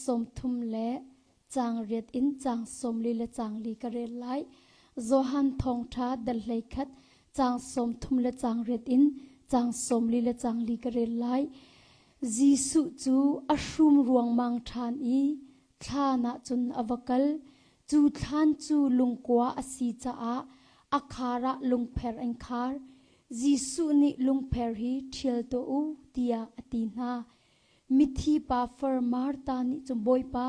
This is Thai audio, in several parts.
สมทุมเละจางเรียดอินจางสมลีและจางลีกระเรไลโจฮันทองท้าดัลเลยคัดจางสมทุมและจางเรียดอินจางสมลีและจางลีกระเรไลจีสุจูอชุมรวงมังทานอีทานะจุนอวกลจูทานจูลุงกัวอสีจ้าอาคาระลุงเพรเองคาร์จีสุนิลุงเพรฮีเทียลโตอูเตียอตีนามิธีปาเฟอร์มาร์ตานิจมบอยปา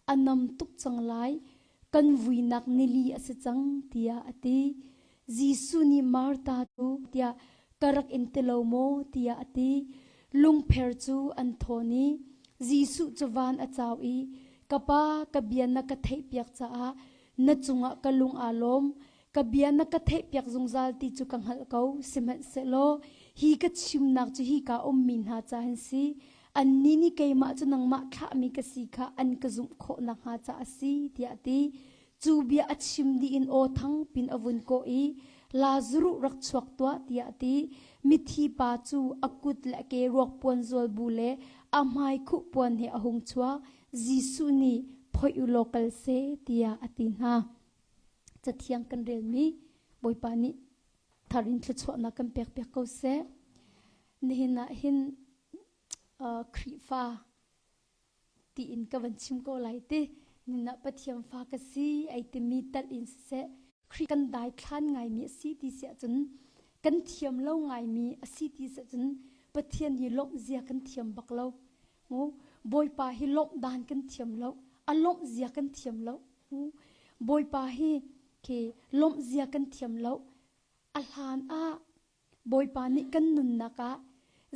อันนำตุกจังไลกันวินักนิลีอสจังเตียอตีจีสุนิมาร์ตาตูเตียกรักอินเตโลโมเตียอตีลุงเพรจูอันโทนีจีสุจวันอาจาวอีกป้ากเบียนนักเทพยักจ้านัจุงะกลุงอารมกเบียนนักเทพยักจงจัลติจุกังฮัลเกาสิเมเซโลฮีกัดชิมนักจุฮีกาอมมินหาจาฮันซีอันนี้นี่เกยมาจุนังมาข้ามีกสิกาอันกจุมโคนักหาจาซีเดียตีจูเบียอัดชิมดีอินโอทั้งปินอวุนโกอีลาซรุรักชวกตัวเดียตีมิธีปาจูอากุดและเกรวกปวนจวลบุเลอาไมคุปวนเฮอหงชัวจีสุนีพอยอุโลกัลเซเตียอตินาจะเทียงกันเรียนมีบอยปานิทารินทชวนักกันเปียกเปียกเขาเซนี่นะหินครีฟ้าตีอินกับวันชิมก็ไหลตีนี่นะปะเทียมฟ้ากสีไอติมีตัดอินเซครีกันได้คลานไงมีสีตีเสียจนกันเทียมเล่าไงมีสีตีเสียจนปะเทียนยีลบเสียกันเทียมบักเล่าโอ้บอยปาฮิลบดานกันเทียมเล่าอลบเสียกันเทียมเล่าบอยปาฮิเคลบเสียกันเทียมเล่าอัลฮานอาบอยปานี่กันนุนนักะ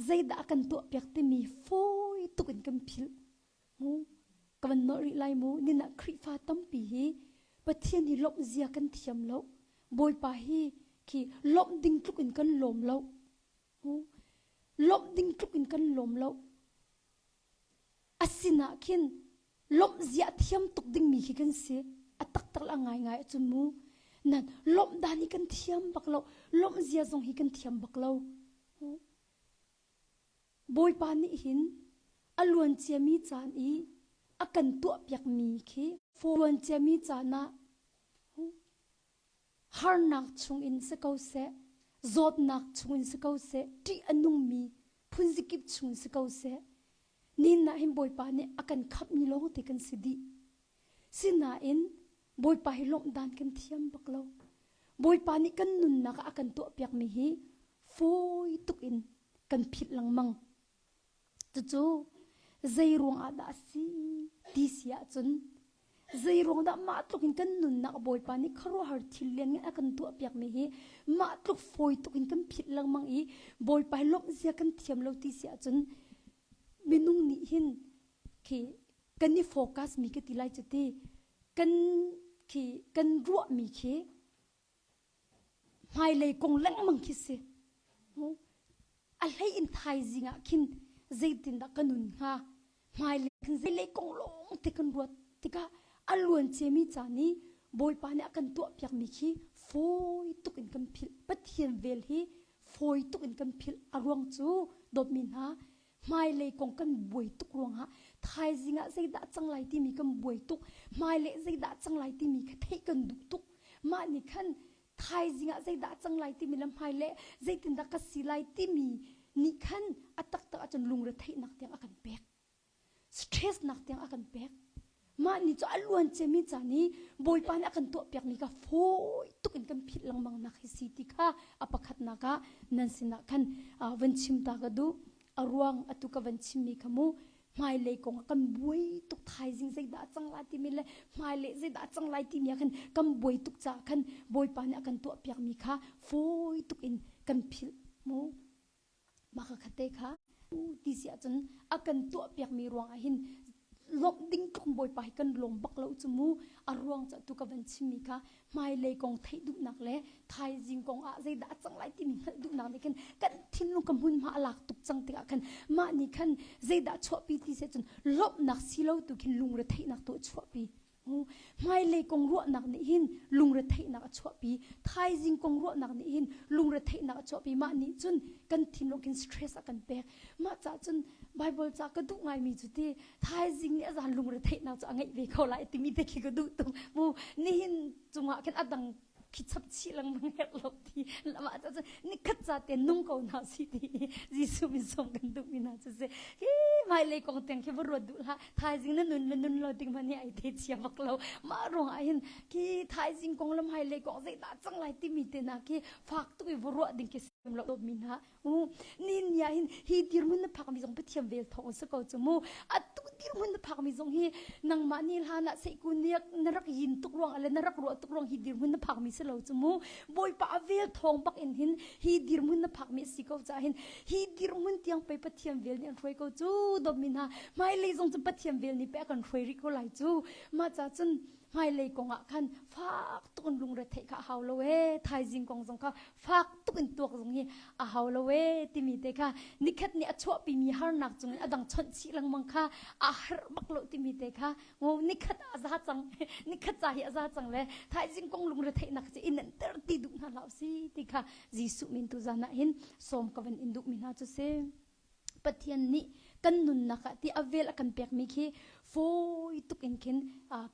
ใจด่ากันตัวเปียกที่มีฟอยตุกันกันพิลมูกันนอริไลมูนี่นักคริฟ้าตั้มปีฮีปะเทียนฮีลบเสียกันเทียมเล่าบอยปาฮีคีลบดิ้งตุกันกันลมเล่าลบดิ้งตุกันกันลมเล่าอาศินักขินลบเสียเทียมตุกดิ้งมีขี้กันเสียอัตักตักละง่ายง่ายจุนมูนั่นลบดานี่กันเทียมบักเล่าลบเสียทรงฮีกันเทียมบักเล่าบอยปานี่หินอลวนเจียมีจานอีอากันตัวเปียกมีขี้ฟลวนเจียมีจานะฮาร์นักชงอินสเกาเซจอดนักชงอินสเกาเซที่อนุมีพุนสิกิบชงสเกาเซนี่นะหิมบอยปานี่อากันขับมีโลงติกันสิดีสินะอินบอยปาหิลมดานกันเทียมบักเล่าบอยปานี่กันนุนนักอากันตัวเปียกมีฮีฟอยตุกอินกันผิดหลังมังจู่ใจรวงอาดาสีดีเสียจนใจรวงดามาตุกินกันนุนนักบอยปานี่ครัวหาทิลเลียนอากันตัวเปียกมีฮีมาตุกฟอยตุกินกันผิดหลังมังอีบอยปาลมเสียกันเทียมเราดีเสียจนมินุงนี่หินคือกันนี่โฟกัสมีกันที่ไรจุดที่กันคือกันรัวมีคือไม่เลยกงเล่งมังคิดสิอะไรอินไทยจริงอ่ะคินใจตินดักกันนุนฮะไม่เลยคินใจเลยกงลงที่กันรัวที่ก็อลวนเจมีจานี่บอยปานี่กันตัวเปียกมีคือฟอยตุกินกันพิลปัดเทียนเวลฮีฟอยตุกินกันพิลอารวงจูดบมินฮะไม่เลยกงกันบวยตุกรวงฮะไทยจริงอ่ะใจด่าจังไรที่มีกันบวยตุกไม่เลยใจด่าจังไรที่มีกันเทกันดุตุกมานี่ขันไทยจริงอ่ะใจด่าจังไรที่มีลำไพเละใจตินดักกสีไรที่มีนี่ขันอัตตักตะจนลุงระเทนักเตียงอากันแบกสเตรสนักเตียงอากันแบกมานี่จะอลวนเจมิจานี่บอยปานอากันตัวเปียกนี่ก็โฟยตุกินกันผิดลังมังนักฮิสิติค่ะอปขัดนักะนั่นสินะขันวันชิมตากระดูอรวงอตุกวันชิมมีขมูไม่เลยกงกันบวยตุกไทยจริงใจด่าจังไรที่มีเลยไม่เลยใจด่าจังไรที่มีขันกันบวยตุกจ่าขันบอยปานอากันตัวเปียกมีค่ะโฟยตุกินกันผิดมูมาขัดเตะค่ะที่เสียจนอากันตัวเปียกมีรวงหินลบดิ้งกงบอยไปกันลงบักเล่าจมูอารวงจะตุกวันชิมีค่ะไม่เลยกงไทยดุนักเละไทยจริงกงอาใจด่าจังไรที่มีดุนักนี่กันทิ้งลงกำหุ่นมาหลักตุกจังติกะกันมานี่กันใจด่าชั่วปีที่เสียจนลบนักสิเล่าตุกินลุงระไทยนักตัวชั่วปี mai le kong ro nak ni hin lung re thei nak chwa pi thai jing kong ro nak ni hin lung re thei nak chwa pi ma ni chun kan thin lo kin stress akan pe ma cha chun bible cha ka du ngai mi chu ti thai jing ni azan lung re thei nak cha ngai ve kho lai ti mi te ki ka du tu mu ni hin chunga ken adang ki chap chi lang mang het lo ti lama cha ni khat cha te nung ko na si ti jisu mi som kan du mi na cha se hi mai le kong teng ke ro du la thai jing na nun lo ting ma ni ai te chia bak lo ma rong a hin ki thai jing kong lam hai le kong zai da chang lai ti mi te na ki phak tu i ro ding ke sem lo mi na nin ya hin hi dir mun na phak mi jong pathiam vel thong sa ko chu mu atu dir mun na phak mi jong hi nang ma ni la na se ku niak narak yin tuk rong ale narak ro tuk rong hi dir mun na phak mi se lo chu mu boy pa vel thong bak in hin hi dir mun na phak mi si ko cha hin hi dir mun tiang pe pathiam vel ni an roi ko chu do mi na mai le jong chu pathiam vel ni pe kan roi ri ko lai chu ma cha chun mai le kong a khan phak tukun lung re thei kha haw lo we thai jing kong jong kha phak tukin tuak jong hi a haw lo we ti mi te kha nikhat ni achwa pi mi har nak chung adang chon chi lang mang kha a har bak lo ti mi te kha ngo nikhat aza chang nikhat cha hi aza chang le thai jing kong lung re thei nak chi in ter ti du na law si ti kha jisu min tu jana hin som kawan induk min ha chu se pathian ni kan nun na ka ti avel akan pek mi khi foi tukin kin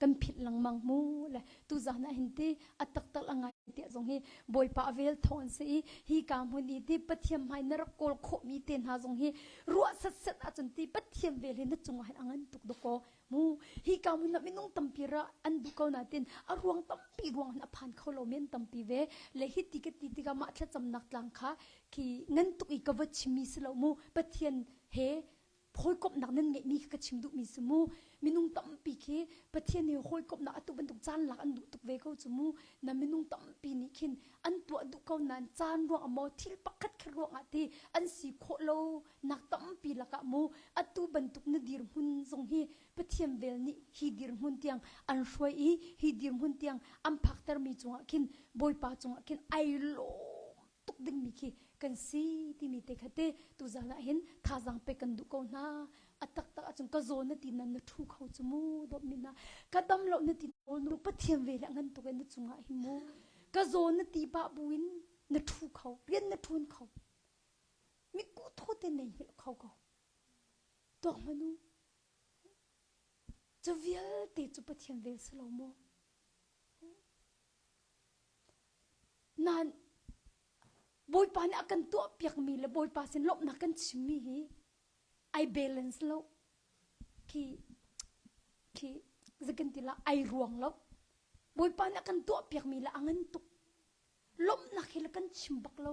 kan phit lang mang mu le tu jana hin ti atak tal anga ti jong hi boy pa avel thon se hi kam hu ni ti pathiam hai nar kol kho mi ten ha jong hi ruwa sat sat a chun ti pathiam vel hin chung han angan tuk do ko mu hi kam hu na minung tampira an du ko na tin a ruang tampi ruang na phan kholo men tampi ve le hi ti ka ma thla cham nak tlang kha ki ngan tuk I ka wa chimi se lo mu pathian he hoi kop nak nan ngai mi ka chim du mi sumu minung tampi ki pathian ni hoi kop na atu bantuk chan lak an du tuk ve ko chumu na minung tampi ni khin an tu du ko nan chan ro amo thil pakhat khro ati an si kho lo nak tampi laka mu atu bantuk na dir hun jong hi pathian vel ni hi dir hun tiang an roi hi dir hun tiang am phaktar mi chunga khin boy pa chunga khin ai lo tuk ding mi ki kan si ti mi te khate tu zala hin tha jang pe kan du ko na atak ta achung ka zo na tin na thu khau chumu do mina ka dam lo na tin no pathiam ve la ngan to kan na chunga hi mu ka zo na ti ba buin na thu khau rian na thun khau mi ku tho te nei hil khau ko to manu chu vial te chu pathiam ve slo mo nan boy pa ni akan tu piak mi le boy pa sin lop na kan chimi hi I balance lo ki zakan tila I ruang lo boy pa ni akan tu piak mi la angan tu lop na khil kan chim bak lo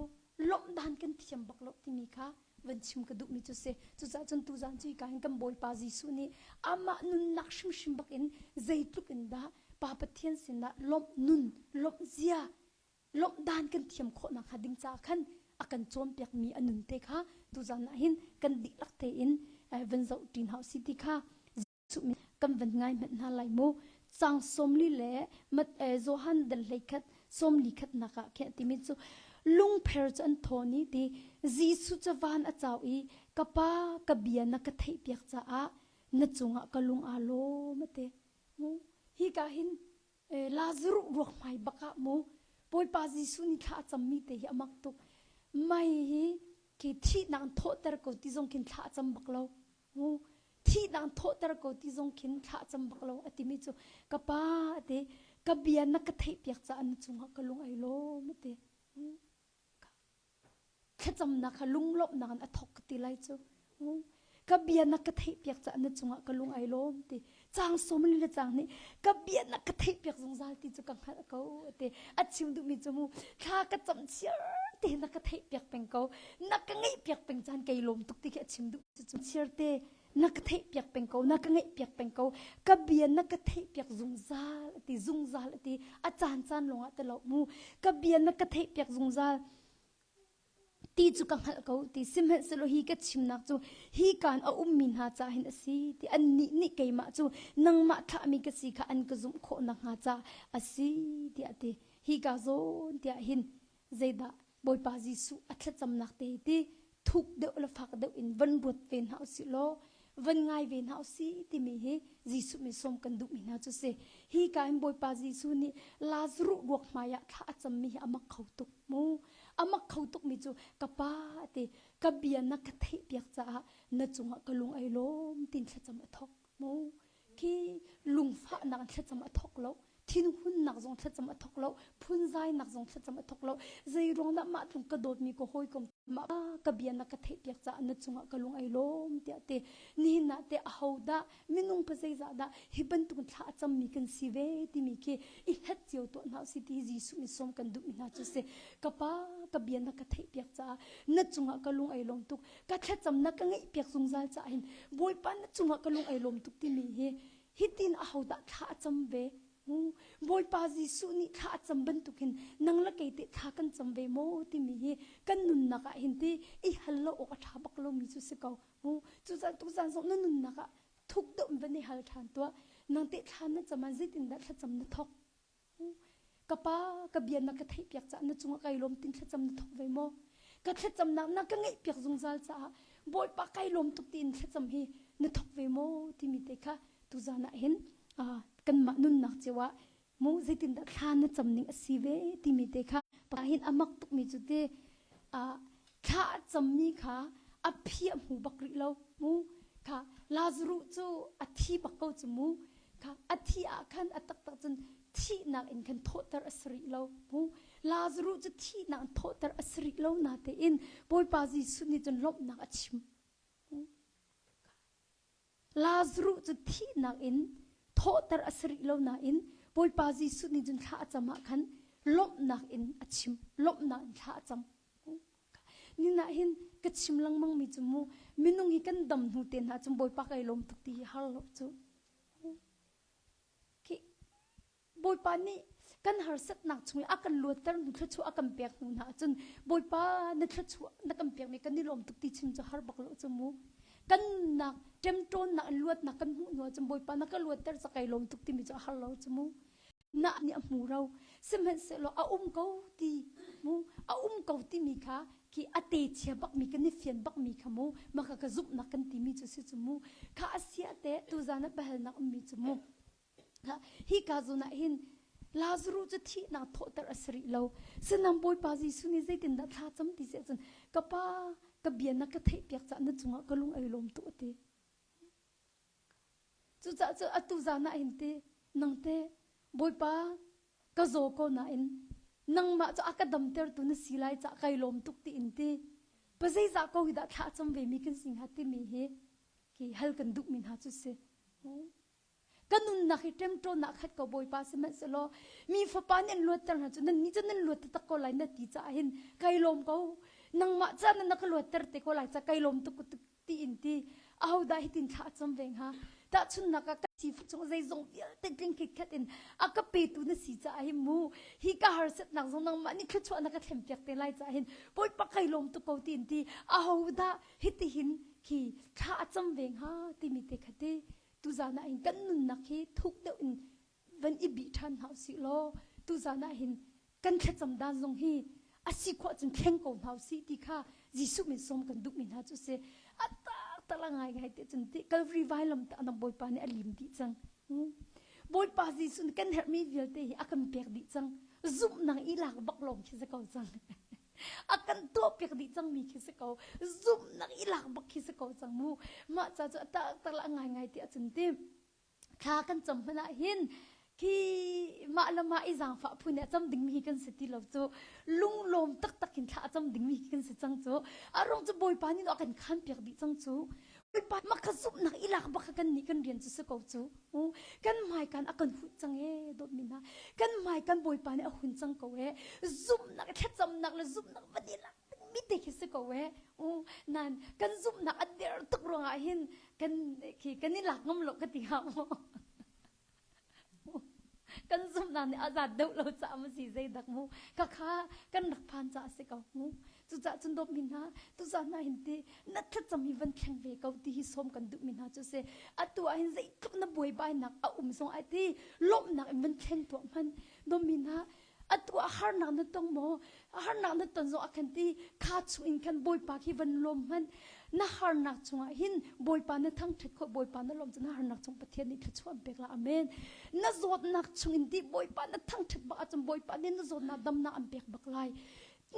lop dan kan thiam bak lo ti mi kha van chim ka du mi chu se chu za chun tu zan chui ka hin kam boy pa jisu ni ama nun nak shim shim bak in zaituk in da pa pathian sin na lop nun lop zia lop dan kan thiam kho na khading cha khan akan chom pek mi anun te kha tu zan na hin kan di lak te in van zau tin house city kha chu mi kan van ngai met na lai mo chang som li le mat zohan dal lekhat som li khat na ka khe ti mi chu lung pher chan thoni ti jisu chawan a chaw I kapa kabia na ka thei pek cha a na chunga kalung a lo mate hi ka hin lazuru ruak mai baka mo boy pa jisu ni kha cham mi te hi amak tu mai hi ki thi nang tho ter ko ti jong kin kha cham bak lo thi nang tho ter ko ti jong kin kha cham bak lo ati mi chu kapa ate kabia na ka thei pek cha an chunga kalung ai lo mate kha cham na kha lung lop na an athok ti lai chu kabia na ka thei pek cha an chunga kalung ai lo mate chang som li le chang ni kabia na ka thei pek jong zal ti chu ka kha ko ate achim du mi chu mu kha ka cham chiar te na ka thei pek peng ko na ka ngai pek peng chan kai lom tuk ti ke achim du chu chiar te na ka thei pek peng ko na ka ngai pek peng ko kabia na ka thei pek jong zal ti a chan chan longa te lo mu kabia na ka thei pek jong zal ti chu ka hal ko ti sim he selo hi ka chim nak chu hi kan a min ha cha hin asi ti an ni kai ma chu nang ma tha mi ka si kha an ka zum kho na ha cha asi ti ati hi ka zo ti hin zeida boy pa jisu athla cham nak te ti thuk de la phak de in van bot pen ha si lo วันไงเวนเอาสิที่มีเฮจิสุมีสมกันดุมีนาจุเซฮีกายบอยปาจิสุนี่ลาซรุรวกมายะข้าจำมีอามักเขาตุกมูอามักเขาตุกมีจูกะป้าเตกะเบียนักเทเปียกจ้าณจุงะกะลุงไอลมตินขจำทอกมูคีลุงฟ้านักขจำทอกแล้วทิ้งหุ่นนักจงขจำทอกแล้วพุ่นใจนักจงขจำทอกแล้วใจร้องนักมาตรงกระโดดมีก็ห้อยกมากะเบียนักเทเปียกจ้าณจุงะกะลุงไอลมเตเตนี่นาเตอาหูดามินุงภาษาดาฮิบันตุงท่าจำมีกันสิเวที่มีเคอิฮัดเจียวตัวนาสิที่จิสุมิสมกันดุมินาจุเซกะป้ากะเบียนักเทเปียกจ้าณจุงะกะลุงไอลมตุกกะขจำนักไงเปียกจงใจจ้าเห็นบอยปานณจุงะกะลุงไอลมตุกที่มีเฮฮิตินอาหูดาท่าจำเวบอยปาจิสุนี่ท่าจำบันตุกินนังละเกติท่ากันจำเวโมที่มีเฮกันนุนนักเห็นที่อิฮัลโลอกท่าบักโลมีจุเสกเอาจุจันตุจันสมนุนนักทุกเดิมเป็นในฮัลทานตัวนังเตท่านั่นจะมาจิตินดัดท่าจำนัทอกกะป้ากะเบียนนักเทเปียกจ้าณจุงไกลมตินท่าจำนัทอกเวโมกะท่าจำนักก็ไงเปียกจงจัลจ้าบอยปาไกลมตุกตินท่าจำเฮนัทอกเวโมที่มีเตค่ะตุจานะเห็นกันมานุนนักเจวะมูจิตินดัดท่านั่นจำนิ่งสิเวที่มีเตค่ะปะเห็นอามักตุกมีจุดเดท่าจำมีค่ะอภิยมูบักริโลมูค่ะลาซรุจูอธิบักเกาจมูค่ะอธิอาคันอตักตักจนที่นางอินคันโทษตรอสริโลมูลาซรุจูที่นางโทษตรอสริโลนาเตอินบอยปาจิสุนี่จนลบนางอชิมลาซรุจูที่นางอินโทษตรอสริโลนาอินบอยปาจิสุนี่จนท่าจำมาคันลบนางอินอชิมลบนางท่าจำนี่นะเห็นกระชิมลังมังมีจมูมินุงฮิกันดำหูเต็นหาจมบอยปากไอลมตุกตีฮัลโหลจูki บอยปานี่กันหาสักหนักช่วยอากันลวดแต่นึกชัวอากันเปียกหูนะจนบอยปานึกชัวนักกันเปียกมีกันนี่ลมตุกตีชิมจะฮาร์บักโลจมูกันนักเต็มต้นนักลวดนักกันหูหัวจมบอยปานักกันลวดแต่สักไอลมตุกตีมีจะฮัลโหลจมูนักเนี่ยหมูเราสมัยเสร็จแล้วอาเกาตีมูอาเกาตีมีค่ะki ate chia bak mi kan fian bak mi khamo maka ka zup na kan ti mi chu si chumu kha asia te tu zana bahal na mi chumu ha hi ka zuna hin lazru chu thi na tho tar asri lo sanam boy pa ji suni zaitin da tha cham ti se chun ka pa ka bian na ka thei piak cha na chunga ka lung ai lom tu te chu cha chu atu zana hin te nang te boy pa ka zo ko na in nang ma cho akadam ter tu na silai cha kai lom tuk ti inti pazai za ko hida tha cham ve mi kan sing hati mi he ki hal kan duk min ha chu se kanun na khitem to na khat ko boy pa se ma se lo mi fa pan en lo tar ha chu nan ni chan lo ta ko lai na ti cha hin kai lom ko nang ma cha na ka lo tar te ko lai cha kai lom tuk ti inti au da hitin tha cham ve ha ta chun na ka chi fu chong zai zong te ding ki khat in aka pe tu na si cha hi mu hi ka har set nang zong nang ma ni khut chwa na ka thlem pek te lai cha hin poi pa kai lom tu ko tin ti a ho da hi ti hin ki tha cham veng ha ti mi te khate tu za na in kan nun na khi thuk de in van i bi than hau si lo tu za na hin kan kha cham da zong hi a si kho chun thleng ko hau si ti kha jisu min som kan duk min ha chu se ata talangai gai te chun ti calvary vailam ta na boy pa ne alim ti chang boy pa ji sun kan her mi vil te hi akan pek di chang zum nang ilak baklom khi se ko chang akan to pek di chang mi khi se ko zum nang ilak bak khi se ko chang mu ma cha cha ta talangai ngai ti chun ti kha kan cham hna hin ki ma lama izang fa phune cham ding mi kan se ti lo chu lung lom tak takin tha cham ding mi kan se chang chu arong chu boy pa ni no kan khan pek di chang chu boy pa ma ka zup na ilak ba kan ni kan rian chu se ko chu kan mai kan akan hu chang e dot min ha kan mai kan boy pa ni a hun chang ko e zup na ka cham nak la zup na ba di la mi te ki se ko e nan kan zup na a der tuk ro nga hin kan ki kan ni lak ngam lo ka ti ha kan zum na ni azad do lo cha ma si zai dak mu ka kha kan rak phan cha se ka mu chu cha chun dop min ha tu za na hin ti na tha cham hi van thang ve ka ti hi som kan du min ha chu se atu a hin zai thuk na boi bai nak a song a ti lom nak van thang to man do min ha atu a har na tong mo har na ton zo akan ti kha chu in kan boi pa ki van lom man na har nak chunga hin boipa na thang thit kho boipa na lom chana har nak chung pathian ni thit chuam pek la amen na zot nak chung in di boipa na thang thit ba achum boipa ni na zot na dam na am pek bak lai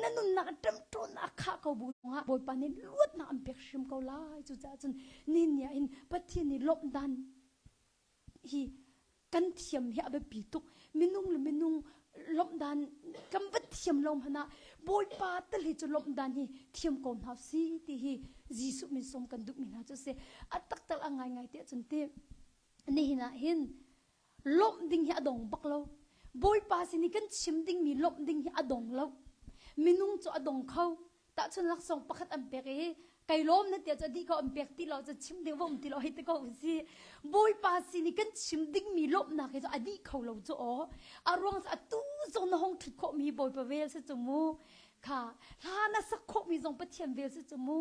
na nun na tam to na kha ko bu nga boipa ni luat na am pek shim ko lai chu cha chun nin ya in pathian ni lom dan hi kan thiam hi abe pi tuk minung le minung lom dan kam bat thiam lom hana boipa ta li chu lom dan hi thiam ko na si ti hi jisu min som kan duk min ha chu se atak tal angai ngai te chun te ni hina hin lom ding hi adong bak lo boipa si ni kan chim ding mi lom ding hi adong lo minung chu adong khau ta chun lak song pakhat am pe ge kai lom na te cha di ko am pek ti lo cha chim de vom ti lo hi te ko si boipa si ni kan chim ding mi lom na ke cha adi khau lo chu o arong sa tu zong na hong thut kho mi boipa vel se chu muค่ะลานะสักคบมีทรงประเทียมเวลสิจมู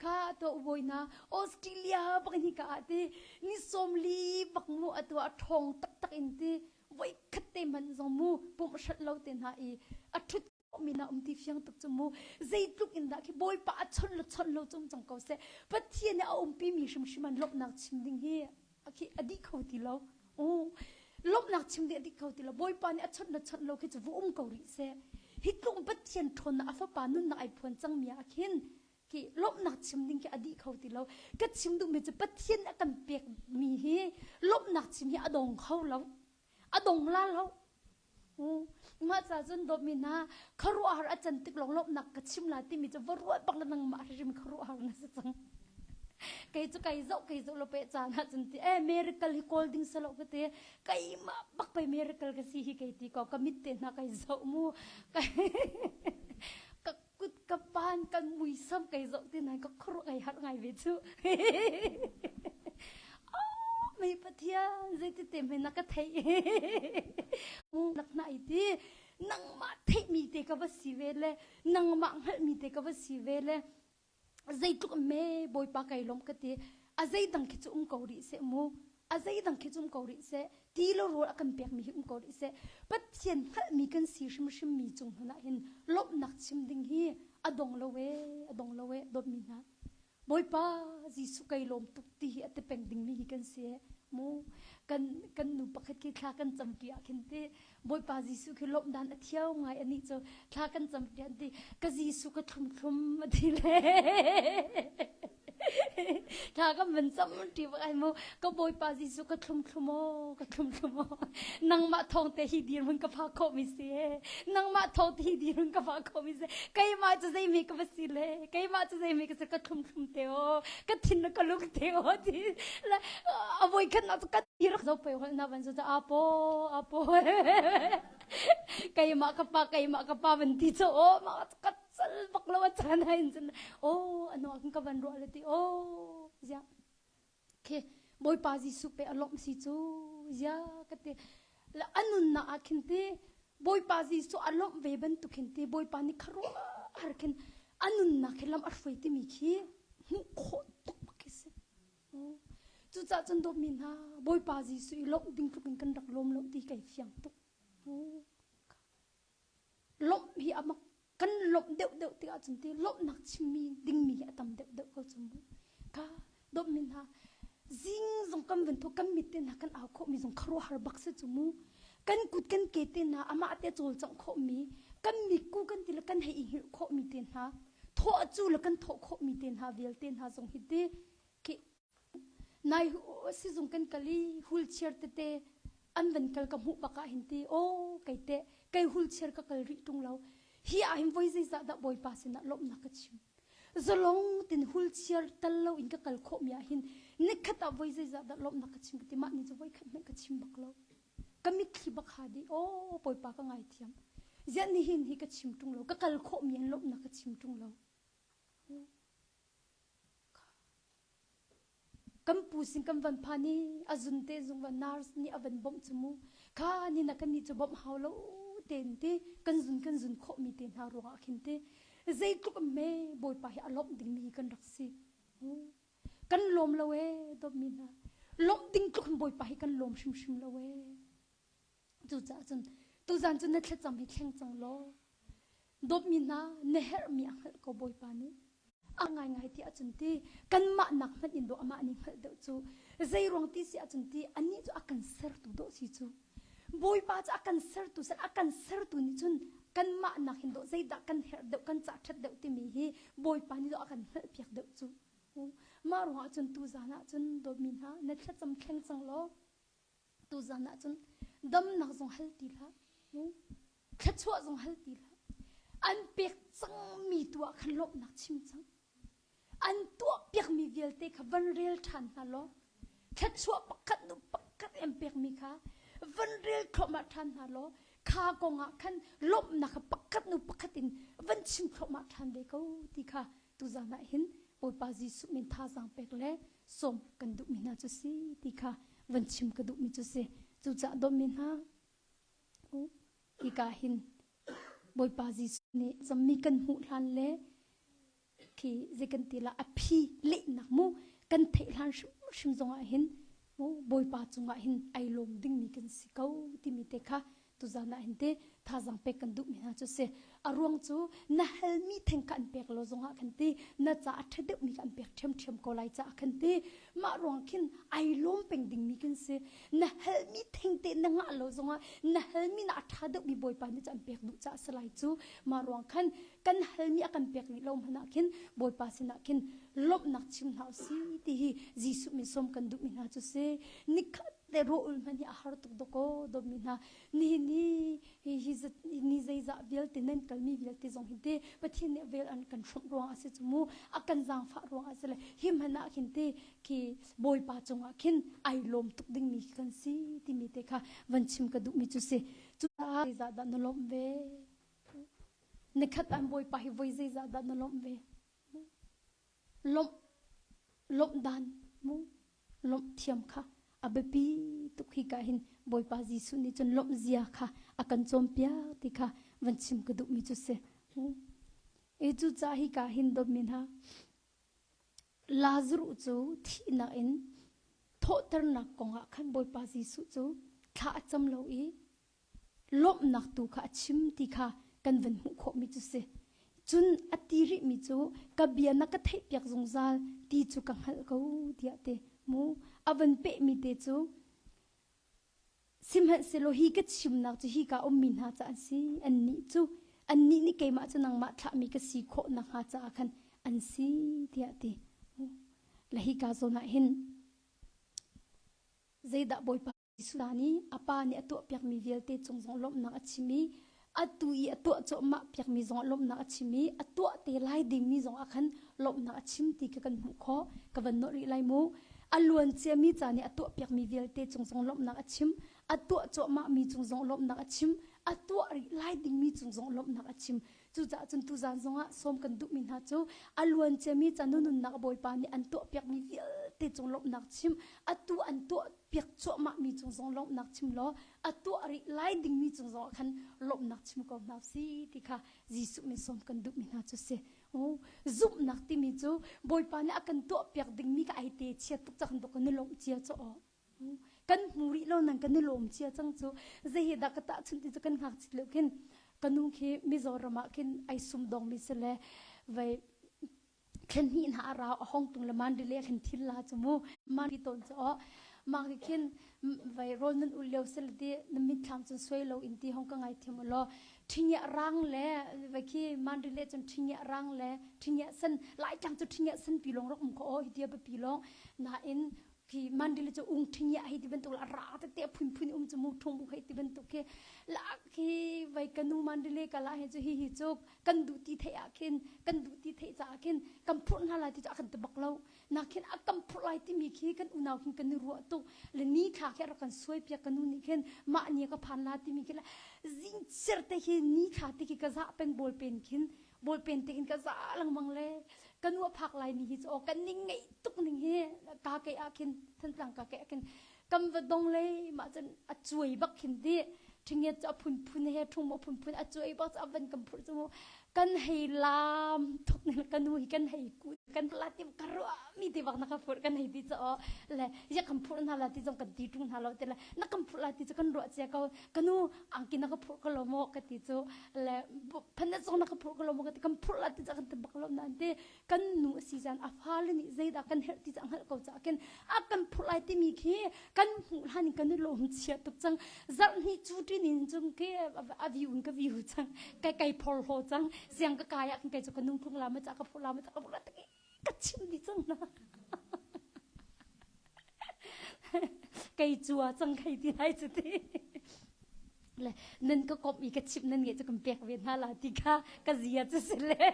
ค่ะตัวอุบยนะออสเตรเลียบักนี่กาตีนี่สมลีบักมูตัวทองตักตักอินตีไว้คัดเต็มันจมูปุ่มชัดเราเต็นหาอีอัทุดมีนาตีเฟียงตักจมูใจตุกอินดาที่บอยปะชนเราจงจังเกาเสประเทียนเนี่ยปีมีชิมมันลบนักชิมดิ่งเฮียโอเคอดีตเขาตีเราโอ้ลบนักชิมดิ่งอดีตเขาตีเราบอยปะเนี่ยชนเราคือจะวุ่เกาหลีเสฮิตลงปัจเจียนทนนะฟ้าปานุนนะไอพวนจังมีอาคินกี่ลบหนักชิมดิ้งกี่อดีเขาตีเราก็ชิมดูมันจะปัจเจียนกันเปียกมีเฮลบหนักชิมที่อดงเขาเราอดงลาเรามาจากจนดมีนาคารุอาร์อาจารย์ติกลงลบหนักก็ชิมลาที่มีจะวรวดปักละนังมาริมคารุอาร์นะสังไก่จุไก่เจ้าเราไปจานฮะจนที่เมริกาฮิโคลดิ้งสลบก็เตะไก่มาปักไปเมริกาก็สิฮิไก่ตีก็กมิดเตนะไก่เจ้ามูไก่ก็กุดกับปานกันมุยซ้ำไก่เจ้าที่ไหนก็ครุไก่หัดไงเวชูไม่ปะเทียใจที่เต็มเป็นนักเทยนักไหนที่นังมาเทมีเตกับว่าสิเวลเลยนังมาหัดมีเตกับว่าสิเวลเลยใจตุกเมย์บอยปากไก่ล้มกติอาใจดังคิดจุ่มเกาหลีเสมูอาใจดังคิดจุ่มเกาหลีเสตีเรารู้อากันเปียกมีหิมเกาหลีเสปัจเจียนถ้ามีกันสีชิมมีจุงนะเห็นลบหนักชิมดิ่งฮีอดงละเวดมมีนะบอยปาจีสุไก่ล้มตุกตีอัตเป็นดิ่งมีกันเสียมูกันหนูปักคิดคลากันจำเปียคินตีบอยปาจีสุคือลบดันเที่ยวไงอันนี้จะคลากันจำเปียตีก็จีสุก็ทุ่มมาทีเลยถ้าก็มันจำที่ว่าไอ้โมก็บอยปาจีสุก็ทุ่มโมนังมาทองแต่ฮีดีมันก็พาโคมิเสียนังมาทองแต่ฮีดีมันก็พาโคมิเสียใครมาจะใจมีก็มาสิเลยใครมาจะใจมีก็จะก็ทุ่มเตียวก็ทิ้งก็ลุกเตียวที่แล้วเอาไว้ขนาดก็ที่รักเราไปวันนั้นวันสุดท้ายอาโปใครมาก็ปาวันที่จะโอ้มาก็สลบักเราจานให้จนโอ้อันนั้นก็วันรัวเลยที่โอ้ยาเคบอยปาจิสุเปอารมณ์สิจูยากติแล้วอันนั้นน่ะคินตีบอยปาจิสุอารมณ์เวบันตุคินตีบอยปานิคารุอาร์คินอันนั้นน่ะเคลามอัฟเวติมิคีมุขตุกกิสจูจ่าจันดมินาบอยปาจิสุอีลมดิ้งตุกินกันรักลมลมตีไก่เฟียงตุกลมฮีอามักกันลมเดาตีอาจันตีลมนักชิมีดิ้งมีอะตำเดาก็จมูกค่ะดมินาซิงซงกันวันทุกกันมิดเตนะกันเอาข้อมีซงครัวหาบักเสจมูกันกุดกันเกตนะอามาเตะโจลจังข้อมีกันมีกูกันทีละกันให้หิวข้อมีเตนะท้อจูละกันท้อข้อมีเตนะเวลเตนะซงฮิตเตque nai si zung kan kali wheelchair te an van kal ka mu baka hinti o kaite kai wheelchair ka kal ri tung lo hi a him voi za da boy pasina lom na ka chim zalong tin wheelchair tal lo in ka kal kho mia hin ne khata voi za da lom na ka chim ti ma ni zo voi khat me ka chim bak lo kamit khi bak ha di o boy pa ka ngai thiam zan ni hin hi ka chim tung lo ka kal kho mien lom na ka chim tung lo kam pusin kam van phani azunte zung van nars ni avan bom chumu kha ni na kan ni chu bom haulo ten te kan zun kho mi ten ha ro akhin te zai tuk me boy pa hi alom ding mi kan raksi kan lom lawe do mi na lom ding tuk boy pa hi kan lom shim lawe tu za chun tu zan chun na thla cham hi thleng chang lo do mi na neher mi ang ko boy pa ni angai ti achunti kan ma nak man indo ama ni khal do chu zai rong ti si achunti ani chu akan ser tu do si chu boy pa cha akan ser tu ni chun kan ma nak hindo zai da kan her do kan cha that do ti mi hi boy pa ni do akan hal piak do chu ma ro achun tu zana chun do min ha na thla cham thleng chang lo tu zana chun dam nak zong hal ti la thla chwa zong hal ti la an pek chang mi tua khan lop nak chim chang an tua pek mi velte kha van rel than na lo thla chwa pakat em pek mi kha van rel khoma than na lo kha ko nga khan lop nak pakatin van chim khoma than de ko ti kha tu zana hin oi pa ji su min tha jang pek le som kan du mi na chu si ti kha van chim ka du mi chu se chu cha do min ha ki ka hin boy pa ji ni zammi kan hu hlan le ki zekan tila aphi le nak mu kan the hlan shim zonga hin boy pa chunga hin ai lom ding mi kan sikau ti mi te kha tu zana hin te tha jang pe kan du mi na chu se arong chu na hel mi theng kan pek lo zonga kan ti na cha thade mi kan pek them ko lai cha kan ti ma rong khin ai lom peng ding mi kan se na hel mi theng te na nga lo zonga na hel mi na thade mi boy pa ni chan pek du cha salai chu ma rong khan kan hel mi akan pek ni lom hana khin boy pa sina khin lop nak chim hau si ti hi jisu mi som kan du mi na chu se nikhat le ro ul mani a har tuk doko do mi na ni ni zai za vel te nen kal mi vel te zong hinte pathin ne vel an kan shom ro ase chumu akan jang fa ro asele him hana khinte ki boy pa chunga khin ai lom tuk ding mi kan si ti mi te kha vanchim ka du mi chu se chu za da no lom ve ne khat an boy pa hi voi zai za da no lom ve lom dan mu lom thiam kha abepi tukhi ka hin boy pa ji su ni chon lom zia kha akan chompia ti kha vanchim ka du mi chu se e chu cha hi ka hin do min ha lazru chu thi na in tho tar na konga khan boy pa ji su chu kha cham lo i lom nak tu kha chim ti kha kan van hu kho mi chu se chun atiri mi chu ka bia na ka thei pyak zong zal ti chu ka hal ko dia te mu avan pe mi te chu simhan selo hi ka chim nak chu hi ka min ha cha si anni chu anni ni ke ma chu nang ma thla mi ka si kho na ha cha khan an si dia te la hi ka zona hin zeida boy pa sudani apa ni atu pyak mi velte chung jong lom na achimi atui atu cho ma pyak mi jong lom na achimi atu te lai ding mi jong akhan lom na achim ti ka kan hu kho ka van no ri lai mu alun che mi chani atu pyak mi velte chung jong lom na achim atu cho ma mi chung jong lom na achim atu ri lai ding mi chung jong lom na achim chu cha chun tu jan zonga som kan du min ha chu alun che mi chanu nun na boy pa ni an to pyak mi velte chung lom na achim atu an to pyak cho ma mi chung jong lom na achim lo atu ri lai ding mi chung jong khan lom na achim ko na si ti kha jisu mi som kan du min ha chu se zup nak ti mi chu boy pa ni akan to pyak ding mi ka ai te chia tuk chak do kan lom chia cho kan muri lo nang kan lom chia chang chu ze hi da ka ta chun ti kan hak chit lo kin kanu khi mizorama kin ai sum dong mi sele vai khen hi na ra hong tung le man dile khen thil la chumu man ri ton cho ma kin vai rol nan ul lo sel di mi thlam chun soi lo in ti hong ka ngai thim lo thingya rang le vai ki man dile chun thingya rang le thingya san lai chang chu thingya san pilong ro ko hi dia ba pilong na in ki mandile cho ung thingya hi ti ben to la ra te phun chu mu thong bu hi ti ben to ke la ki vai kanu mandile kala he chu hi chok kan du ti the akin kan du ti the cha akin kam phun hala ti cha kan te baklo na khin a kam phul lai ti mi khi kan unaw khin kan ru to le ni kha kha kan soi pya kanu ni khen ma ni ka phan la ti mi kila zing cher te hi ni kha ti ki ka za pen bol pen khin bol pen te kin ka za lang mang le kanu phak lai ni hi cho kan ning ngai tuk ning he ka ke akin than tlang ka ke akin kam va dong le ma chen a chui bak khin ti thingye cha phun he thung mo phun a chui bak cha van kam phur chu kan hei lam thuk ne kanu hi kan hei ku kan la tim karwa มีที่วักนักพูดกันให้ที่จะเลยอยากคำพูดนั่นแหละที่จงกันตีตรงนั่นแหละแต่ละนักคำพูดละที่จะกันรัวเจ้าเขากันนู้อังกินนักพูดก็ลมกันที่จะเลยพันธุ์จงนักพูดก็ลมกันที่คำพูดละที่จะกันตบักลมนั่นเด้กันนู้ซีซันอาฟาลนี่ใจดักกันเหตุที่จะอังเขาจะกันอากันพูดละที่มีแค่กันหูหันกันนู้ลมเชียตุกจังจังนี่จูดีนี่จงแค่อาวิวกับวิวจังไกลพอลโหจังเสียงก็กายกันไกลจะกันนู้พูดละมาจากกับพูดละมาจากกับพูดละที่กัดชิมดิจังนะไก่จัวจังไก่ที่ไหนจุดที่เลยนั่นก็กบอีกชิมนั่นไงจะกำเปียกเวียนหาลาติกากะเสียจะเสร็จเลย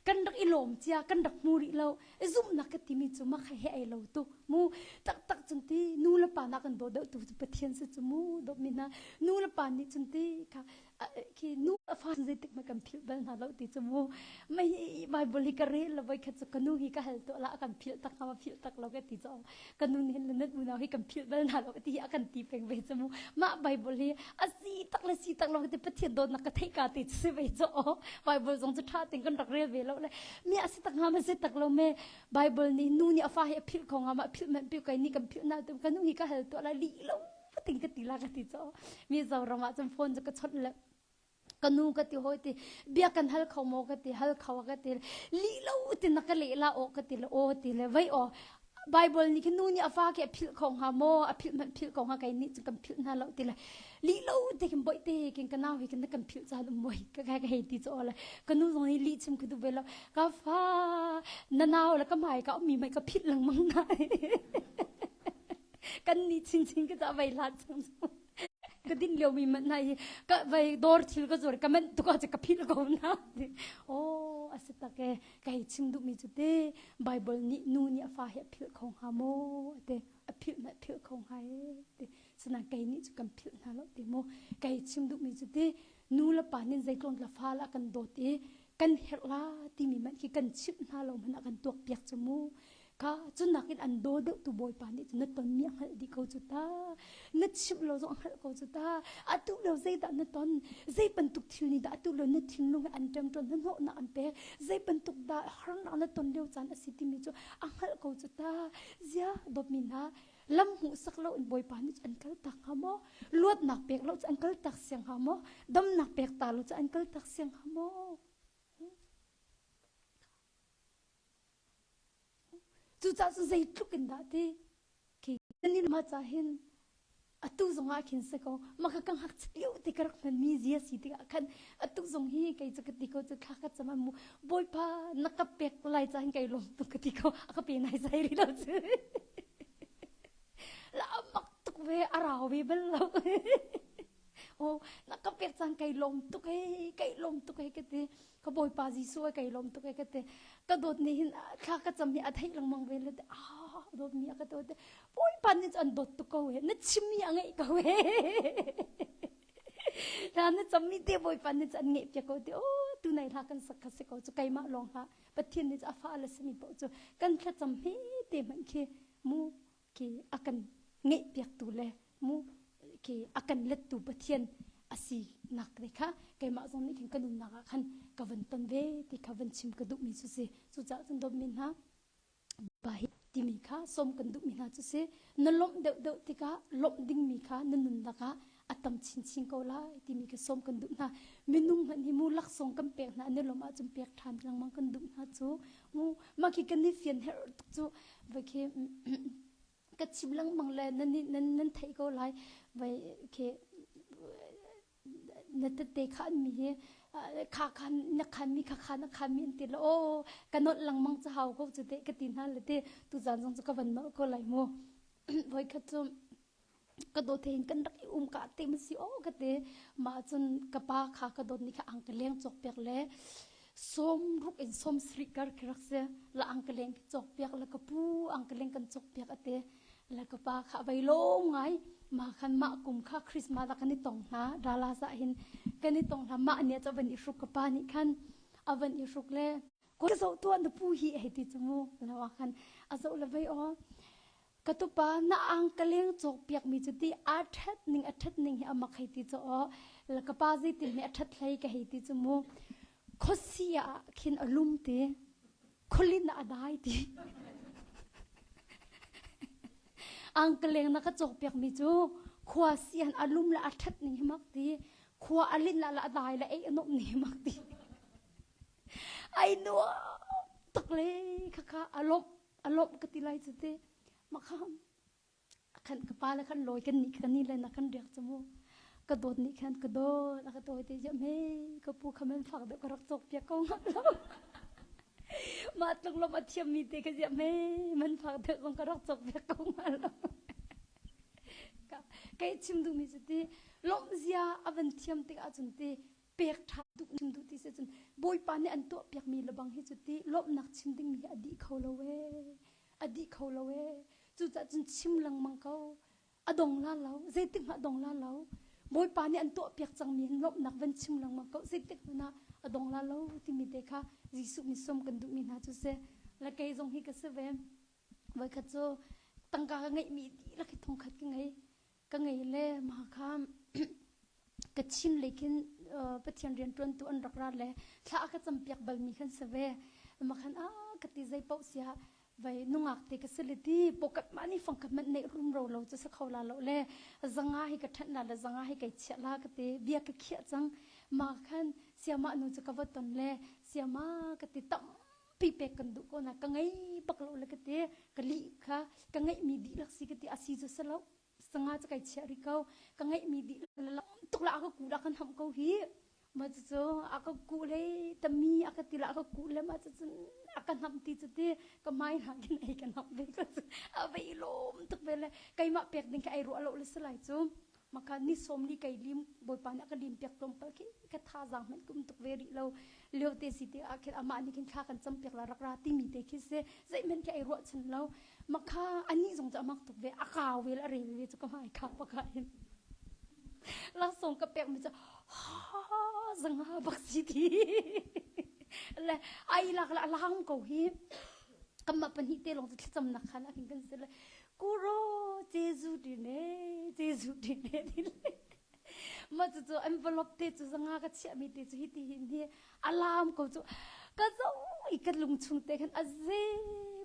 กันดักอีหลมเจ้ากันดักมูริเราซุ่มนักที่มีจุมาใครให้เราตุมูตักจนที่นู่นละปานักกันโดดตุจะเทียนสิจุมูโดมินานู่นละปานี่จนที่ค่ะคือนู่นฟ้าจะติดมากันพิลบันหาเราติจุมูไม่ไบเบิลกระเรลเราไปแค่จะกันนู่นฮีก็เห็นตัวละกันพิลตักมาพิลตักเราก็ติดจอกันนู่นเห็นนั่นมูนาฮีกันพิลบันหาเราที่กันตีเป็นไปจุมูมาไบเบิลสีตักเราก็ติดเทียนโดนนักเทกาติดสิไปจอไบเบิลจงจะท่าติงกันรักเรียเวลเลยมีอาศัยตักงามันสิตักเราเมื่อไบเบิลนี่นู่นนี่ฟ้าให้พิลของงามาพิลมันพิลกันนี่กันพิลน่าแต่กันนู่นฮีก็เห็นตัวละลีเราติงกันตีลากติดจอมีเจ้าเรามาจำพนจะกระชดเลยกันนู่นก็ตีโหยตีเบียกันฮัลเขาโมก็ตีฮัลเขาก็ตีลีเราตีนักเลลาโอก็ตีละโอตีเลยไว้อไบเบิลนี่คือนู่นนี่ฟ้าแค่พิลของฮาโมพิลมันพิลของฮาไกนี่จะกันพิลน่าเราตีเลยลีเราตีกันบ่อยตีกันกันน้าให้กันนักกันพิลจะดูบ่อยก็แค่ให้ตีจะอะไรกันนู่นตรงนี้ลีชิมคือดูเวลาก็ฟ้านาแล้วก็ไม่ก็มีไม่ก็พิลหลังมังไงกันนี่จริงๆก็จะไปลาดจังก็ดิ้นเลี้ยวมีมันไหนก็ไปดอร์ทิลก็จอดก็มันตุกอาจจะกับพิลก็น่าโอ้อาศัยตะแกให้ชิมดูมีจุดเดไบเบิลนี่นู่นนี่ฟ้าให้พิลของฮาโมเดพิลนั่นพิลของไฮเดสนาไกนี่จุกันพิลนั่นแล้วเดโมไกชิมดูมีจุดเดนู่นละป่านี่ใจกลนละฟ้าละกันโดดเดกันเฮล่าที่มีมันคือกันชิมนั่นเรามันกันตัวเปียกจมูกก็จนนักอินอันโดดตัวบอยปานี่จนนัดตอนเมียงหัดดีเขาจุดตานัดชิบเราจงหัดเขาจุดตาอัตุเราใจดันนัดตอนใจเป็นตุกทิลนี่ดาอัตุเรานัดทิลลงอันเต็มจนนั้นหัวนักอันเป๊ะใจเป็นตุกดาฮาร์นอันนัดตอนเดียวจันอสิติมิจูอังหัดเขาจุดตาเสียดบมินาลำหูสักเราอันบอยปานี่อันกัลตักฮามอลวดหนักเป๊กเราจะอันกัลตักเสียงฮามอดำหนักเป๊กตาเราจะอันกัลตักเสียงฮามอจุดจ้าสุดใจทุกคนได้ที่นี่มาจากเห็นอัตุจงอาคินสักคนมาคังหักเสียวที่กระนั้นมีเสียสิที่กันอัตุจงฮีไก่จะกติกาจะข้าก็จะมามูบอยพานักเป็กไล่จะให้ไก่ลงตุกติกาก็เป็นนายใจรีเราซื้อแล้วมักตุกเวอาราวเวเบลเราโอ้นักเป็กจังไก่ลมตุกเฮไก่ลมตุกเฮก็เตก็บอยพาจีซัวไก่ลมตุกเฮก็เตก็โดดนี่ข้าก็จะมีอะไรลังมังเวลเลยโดดมีอะไรก็โดดบอยพานี่จะอันโดดตุกเวนั่นชิมีอะไรก็เวแล้วนั่นจะมีเดียบอยพานี่จะอันเงียบจะก็เดียวตัวไหนท่ากันสักสักก็จะไก่มาลองฮะปะเทียนนี่จะฟ้าละสมีปะจะกันแค่จำเฮเดียมันแค่มูแค่อากันเงียบอยากตัวเลยมูakan letu pathian asi nak rekha kai ma zong ni kin kanun na khan kavan ton ve ti kavan chim ka du mi su se su cha chun dom min ha bai ti mi kha som kan du mi na chu se nalom de ti ka lom ding mi kha nanun na ka atam chin chin ko la ti mi ka som kan du na minung han hi mu lak song kan pek na ne loma chum pek than lang mang kan du na chu mu ma ki kan ni fian her chu ba ke cái chim lăng bằng lên nên thấy cô lại vậy cái nên tết khăn mi khá khăn nhắc khăn mi khá khăn nhắc khăn mi tiền là ô cái nốt lăng mang cho hào cô chỉ cái tiền ha là tê tu dàn trong cái vấn nợ cô lại mua với cái chung cái đồ thì cái đặc cả tê mà xíu cái tê mà chung cái ba khá cái đồ này cái ăn cái leng chọc bẹt lẽ som ruk in som srikar kirakse la angkeleng chok piak la kapu angkeleng kan chok piak ate la kapa kha vai lo ngai ma khan ma kum kha christmas la kan tong na dala sa hin kan tong na ma ne cha van isuk kapa ni khan avan isuk le ko zo to an pu hi he ti chumu la wa khan azo la vai o katupa na angkeleng chok piak mi chuti athat ning amak he ti cho la kapa ji ti me athat thlai ka he ti chumu khosia khin alum te คนลินน่ะได้ทีอังเกลงนักจกเปียกมิจูขวาเสียนอารมณ์ละอัดนี่มักทีขวาอลินละได้ละไอ้อนบนี่มักทีไอ้นัวตกเลยค่ะอารมณ์กติไลจุดเตมาข้ามขันกระปาแล้วขันลอยกันนี่เลยนะขันเรียกจมูกกระโดดนี่ขันกระโดดแล้วก็ตัวเตยเมย์ก็ปูขมันฝักเด็กก็รักจกเปียกกงมาตกลงมาเทียมมีเตก็จะเมย์มันฝักเด็กก็รักจกเปียกกงมาแล้วไก่ชิมดูมีจุดที่ลมเสียอวันเทียมเตกอาจุนเตเปียกทับดุชิมดูที่เสียจนบอยปานเนี่ยอันตัวเปียกมีระบังให้จุดที่ลมหนักชิมดิ้งมีอดีเขาละเวอดีเขาละเวจุดจะจนชิมลังมังเขาอดงลาเล้าเจติกมาดงลาเล้าบอยปานเนี่ยอันตัวเปียกจังมีลมหนักวันชิมลังมังเขาเจติกมันนะอดงลาเล้าที่มีเด็กค่ะจิสุมิสมกันดูมีนะจุดเสแล้วไก่จงให้กษเวไว้ขัดโจตั้งกาไงมีดีแล้วก็ทงขัดกันไงก็ไงเล่มาข้ามกระชินเลยกินปะเทียนเรียนต้นตัวอันรักราเลยถ้าก็จำเปียกบลมีขันเสวมาขันกติใจเปาเสียไว้นุ่งอักเตกสิลิตีปกติมันนี่ฟังกันมันในรุ่มเราจะสักเขาลาเราเล่จังให้กระทันละจังให้กระเชียลากเตเบียกเขียจังมาขันเสียมาหนูจะกวาดตนเล่เสียมากติตั้มปีเป็กกันดุก็นะกังไงปักเราเลยกติกะลิค่ะกังไงมีดีลักษิกติอาศิจะสลาวสังอาจะไก่เชียริเขากังไงมีดีละตุกละก็กูละกันทำเขาฮีมาจะ aku กูเลยแต่มี aku ติละ aku กูเลยมาจะ akanทำตีจะตีก็ไม่หากินไอ้กันทำไปก็เอาไปลมตุกไปเลยไก่มาเปียกดึงไก่รัวเราเลยสลายจูมาคันนี่สมนี่ไก่ลิมบอยปานก็ลิมเปียกตรงไปกินก็ท่าจังมันกุมตุกเวริเราเลี้ยวเตสิเตอาคิดอามานี่กินข้ากันจำเปียกละรักราที่มีเตคิดเสใจมันไก่รัวฉันเรามาค่าอันนี้สงจะมักตุกเวอากาเวละเรเวจะก็ไม่ข้าปะกันแล้วส่งกระเปียกมันจะสังหาบักสิทีเลยไอ้หลักละล้างกูฮีกำมาเป็นฮิตเตลงจะจำนักขันอะไรกันเสร็จเลยกูรอเจซูดีเน่ทีเลยมาจะ envelope เตจะสังหากระเชียมีเตจะฮิตที่หินที่อารามกูจะก็จะอีกลุงชุนเตกันอาเซ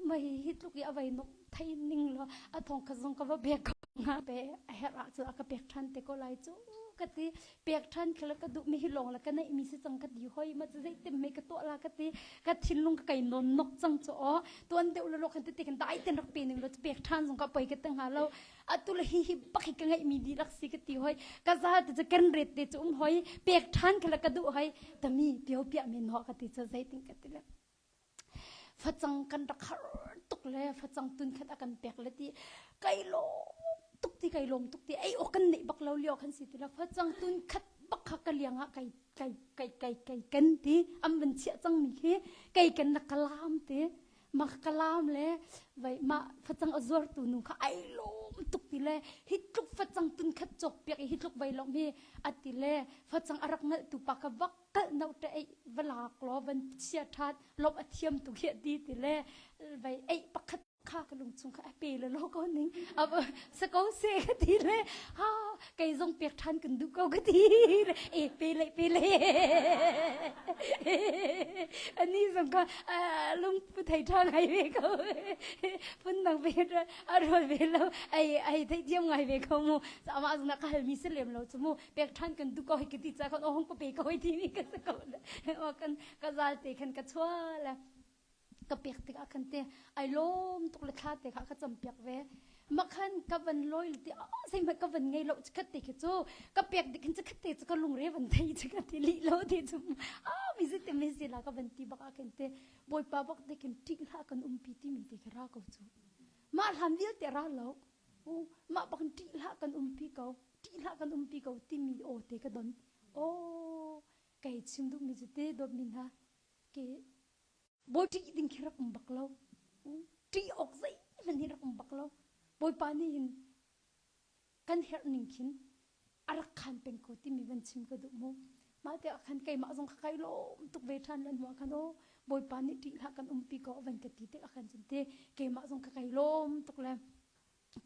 ไม่ฮิตลูกยาไว้นกไทยนิ่งแล้วอาทองกระซงก็ว่าเบียกงาเบะเฮระจะก็เบียกทันเตก็ไล่จูกติเปียกทันคือแล้วก็ดูมีหิลงแล้วก็ในมีสิจังกติห้อยมาจะได้เต็มไม่กตัวละกติก็ทิ้งลงก็ไก่นนนกจังจ้อตัวอันเดียวเราคันติกันได้เต็มรักปีนึงเราจะเปียกทันส่งก็ไปกันตั้งหาเราอัตุละฮิบักกันไงมีดีรักสิกติห้อยก็จะกันเร็ดเตจุห้อยเปียกทันคือแล้วก็ดูห้อยแต่มีเปียวเปียมีนอกติจะใจติงกติละฟัดจังกันรักตุกเลยฟัดจังตุนขัดกันเปียกเลยที่ไก่โลตุกที่ไก่ลงตุกที่ไอ้โอกันนี่บักเราเลี้ยวขันสิทีละฟัดจังตุนขัดบักขักเลี้ยงไก่กันที่อันเป็นเชี่ยจังมีแค่ไก่กันนักกลามที่มักกลามเลยไว้มาฟัดจังอจวรตุนุข้าไอ้ลมตุกที่เลยฮิตลุกฟัดจังตุนขัดจกเปียกฮิตลุกไว้ลงมีอัติเลยฟัดจังอารักเงตุปากบักก็นาแต่ไอ้เวลากลัววันเชี่ยทัดลบอเทียมตุกเหี้ยดีทีเลยไว้ไอ้ปักขัดข้าก็ลงจุงข้าเปย์เลยแล้วก็นึงเอาสกอเซ่ก็ทีเลยฮ่าไก่ทรงเปียกทันกันดูก็ทีเลยเปย์เลยอันนี้สำคัญลุงผู้ไทยทางไงเวเขาพุ่นต่างเปย์อร่อยเวแล้วไอ้ไทยเทียมไงเวเขาโมสามารถนักข่าวมีเสลียมเราจะโมเปียกทันกันดูก็ให้กันที่ใจคนโอ้ห้องก็เปย์เขาให้ทีนี้ก็สกอเลยว่ากันก็จะเตะกันก็ชั่วเลยก็เปียกติกอาคันเตะไอ้ลมตุกเล็กขาเตะขาก็จำเปียกเวมาคันกับวันลอยติใช่ไหมกับวันไงเราจะคัดเตะกันจู่ก็เปียกติกันจะคัดเตะจะก็ลงเรียวันไทยจะคัดเตะลีโลเตะจู่มีสิเตะมีสิละกับวันตีบักอาคันเตะบอยป้าบักเตะกันติละกันปีที่มีเตะกระก็จู่มาทำเดียวเตะระเรามาบักติละกันปีเขาติละกันปีเขาที่มีโอเตะกันดอนโอ้ไก่ชิมดูมีจะเตะดอกมินฮะเกบอยที่ดิ้งคิรักบักเราที่ออกใจมันฮิรักบักเราบอยปานี่หินกันเฮร์นิ่งขินอารักขันเป็นโคที่มีวันชิมกระดูกโมมาแต่ขันไก่มาส่งไก่โลตุกเวทันลันหัวขันโอบอยปานี่ที่ละกันปีก็วันกติเตะขันจนเตะไก่มาส่งไก่โลตุกแล้ว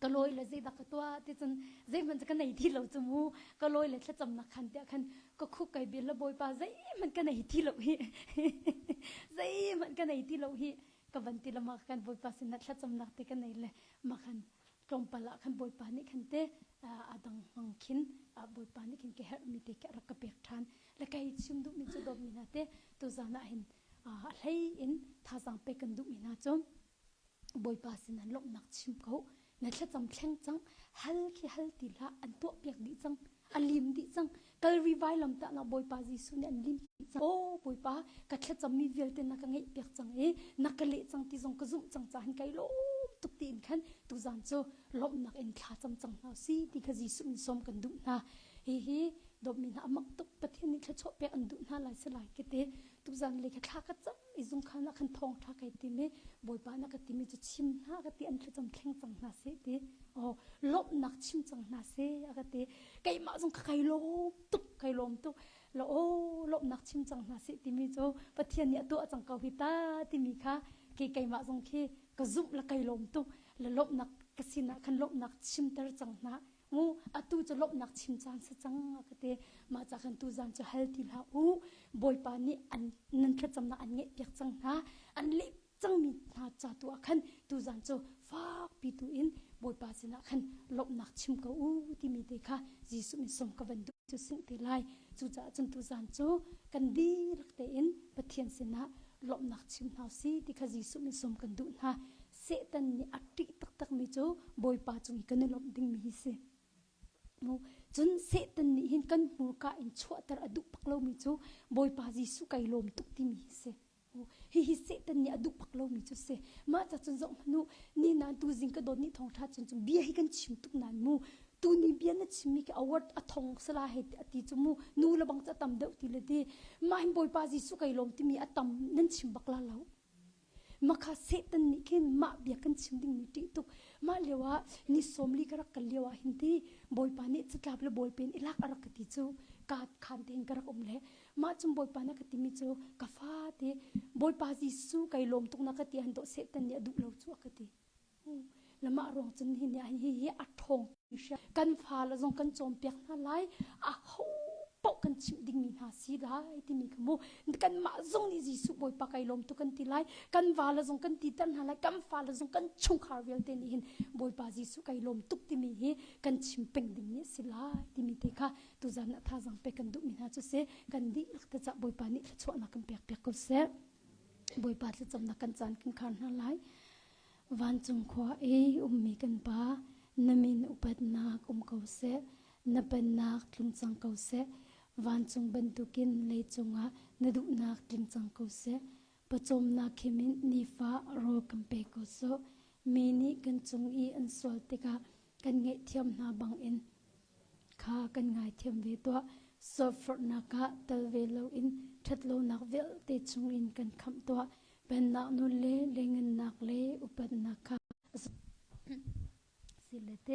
ก็ลอยเลยสิดักตัวที่จนใจมันจะกันไหนที่เราจะมูก็ลอยเลยถ้าจำนักขันเดียขันก็คุกไก่เบียร์ละบอยปลาใจมันกันไหนที่เราฮีใจมันกันไหนที่เราฮีก็บันทีละมาขันบอยปลาสินัดถ้าจำนักที่กันไหนเลยมาขันกลมปลาขันบอยปลานี่ขันเตะดังมังคินบอยปลานี่ขันแกเฮมีเตะแกรักกระเบียกทานแล้วก็ชิมดุมิจุดมินาเตะตัวจานะเห็นให้อินท่าสังเปกันดุมินาจอมบอยปลาสินัดลบนักชิมเขานั่นแค่จำแข็งจังฮัลขี้ฮัลตีละอันตัวเปียกดิจังอันลิมดิจังกัลรีไวลำตาหน้าบอยปาจิสุเนี่ยอันลิมดิจังโอ้บอยปากัดแค่จำมีเวลเตนักเงยเปียกจังนักเละจังที่จงกระซุ่มจังจานไก่โลตุกตีนขันตุจานโจลบนักเอ็นขาจำจังนาซีที่ขจิสุมิสมกันดุนาเฮ้ดอกมีนามักตุกปะเทียนนี่แค่ชอบเปียกอันดุนาลายสลายกิเตตุจานเลยแค่ขากัดจังอิจุงขานักขันทองทักไก่ตีเมบอยปานักตีเมจะชิมหน้ากตีอันแค่จำแข็งจังนาซีตีอ๋อลบนักชิมจังนาเซอากาเตไก่มาจงไก่ลมตุกไก่ลมตุกแล้วโอ้ลบนักชิมจังนาเซติมีโจปะเทียนเนี่ยตัวจังเกาหิตาติมีค่ะไก่มาจงเคกระซุบละไก่ลมตุกแล้วลบนักกสินะคันลบนักชิมเตอร์จังนะงูอตูจะลบนักชิมจังซะจังอากาเตมาจากคันตูจันจะเฮลติลาอูบอยปานี่อันนั้นแค่จำนะอันเงี้ยเปียกจังนะอันเล็กจังมีนาจาตัวคันตูจันโจฟากปีตูอินบอยปาสินะคันลบนักชิมก็อูที่มีเด็กค่ะจีสุมิสมกับวันดุจุสิงติไลจูจ่าจนตูจันโจกันดีรักเตอินปะเทียนสินะลบนักชิมเฮาซีที่ค่ะจีสุมิสมกันดุนะเสตันนี่อัติตักมีโจบอยปาจงกันลบดิ้งมีเสจนเสตันนี่เห็นกันมูกาอินชัวตระดุปักโลมีโจบอยปาจีสุไกลมตุกที่มีเสฮิเสตันนี่อดุปักโลมีจุเสมาจากจนจงมนุนี่นานตูจิงก็โดนนี่ทองทัดจนจงเบียให้กันชิมตุกนานมูตูนี่เบียนั่นชิมีก็อวดอทองสลาเหตุอติจมูนูละบังจะตำเดาทีละดีมาหิบอยปาจิสุไกลมที่มีอตำนั่นชิมบักลาเหลามาคาเสตันนี่ขึ้นมาเบียกันชิมดิ้งมีติตุกมาเลียวะนี่สมลีกรักกันเลียวะหินที่บอยปานี่จะกลับเลยบอยเป็นอิลักอรักกติจูกาดขันเองกรักเล่มาจุ่มบอยปานักติมิจูกาฟาเตบอยปาจิสุไกลมตุกนักติหันโตเสตันนี่ดุเลวจูกติละมารองจนหินเนี่ยฮิอัดทองกันฟ้าละจงกันโจมเปียกนั่นไล่อะฮูปกันชิมดิ้งมีนาสีไล่ที่มีขโมกันมาจงนี่จิสุบอยปาไกลมตุกันตีไล่กันฟ้าละจงกันตีตันหาไล่กันฟ้าละจงกันชงคาร์เวลเตนี่หินบอยปาจิสุไกลมตุกที่มีฮิกันชิมเป็งดิ้งนี่สิไล่ที่มีเตค่ะตุจานะท่าจังเป็กันดุมีนาจุเสกันดีลักตะจับบอยปานี่ละชวนักกันเปียกเปียกกุเสบอยปาละจำนักกันจานกันคานนั่นไล่วันจงขวามีกันปานามินอุปัตนักเขาเสนเป็นนักลิงจังเขาเสวันจงบรรทุกินเลยจงะนดุนักลิงจังเขาเสปจมนักเขมินนิฟ้าโรกัมเปโกโซมีนิกันจงอันสวลติกากันเงยเทียมนาบังอินข้ากันไงเทียมเวตัวสอฟนักะตะเวลอินทัดโลนักเวลเตจงอินกันคำตัวเป็นนักนุเลเลงนักเลอุปัตนักะสิเลเต